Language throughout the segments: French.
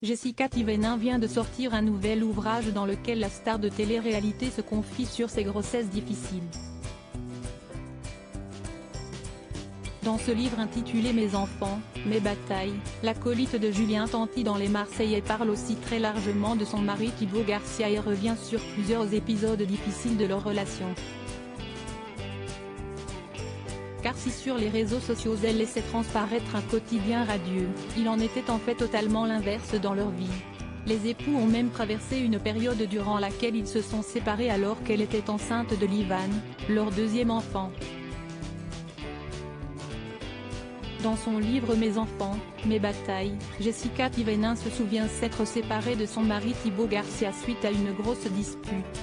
Jessica Thévenin vient de sortir un nouvel ouvrage dans lequel la star de télé-réalité se confie sur ses grossesses difficiles. Dans ce livre intitulé Mes enfants, mes batailles, l'acolyte de Julien Tanti dans Les Marseillais parle aussi très largement de son mari Thibaut Garcia et revient sur plusieurs épisodes difficiles de leur relation. Car si sur les réseaux sociaux elle laissait transparaître un quotidien radieux, il en était en fait totalement l'inverse dans leur vie. Les époux ont même traversé une période durant laquelle ils se sont séparés alors qu'elle était enceinte de Livan, leur deuxième enfant. Dans son livre Mes enfants, mes batailles, Jessica Thévenin se souvient s'être séparée de son mari Thibaut Garcia suite à une grosse dispute.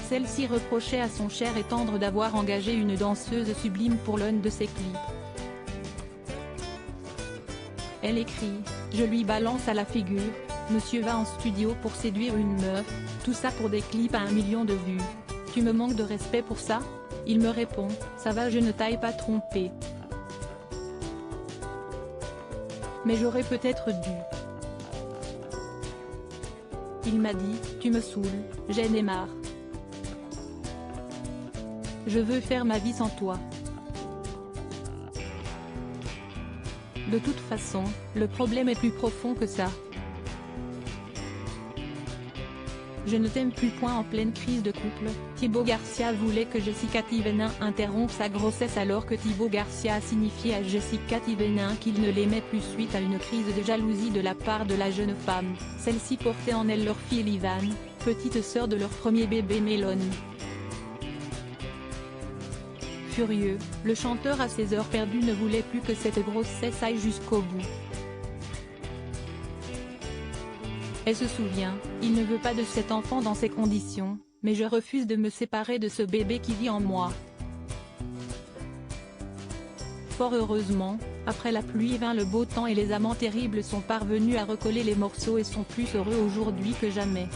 Celle-ci reprochait à son cher et tendre d'avoir engagé une danseuse sublime pour l'un de ses clips. Elle écrit « Je lui balance à la figure, monsieur va en studio pour séduire une meuf, tout ça pour des clips à 1 million de vues. Tu me manques de respect pour ça ?» Il me répond « Ça va, je ne t'aille pas trompé. Mais j'aurais peut-être dû. » Il m'a dit « Tu me saoules, j'en ai marre. Je veux faire ma vie sans toi. » De toute façon, le problème est plus profond que ça. Je ne t'aime plus. En pleine crise de couple, Thibaut Garcia voulait que Jessica Thévenin interrompe sa grossesse alors que Thibaut Garcia a signifié à Jessica Thévenin qu'il ne l'aimait plus suite à une crise de jalousie de la part de la jeune femme. Celle-ci portait en elle leur fille Livan, petite sœur de leur premier bébé Melon. Furieux, le chanteur à ses heures perdues ne voulait plus que cette grossesse aille jusqu'au bout. Elle se souvient, il ne veut pas de cet enfant dans ces conditions, mais je refuse de me séparer de ce bébé qui vit en moi. Fort heureusement, après la pluie vint le beau temps et les amants terribles sont parvenus à recoller les morceaux et sont plus heureux aujourd'hui que jamais.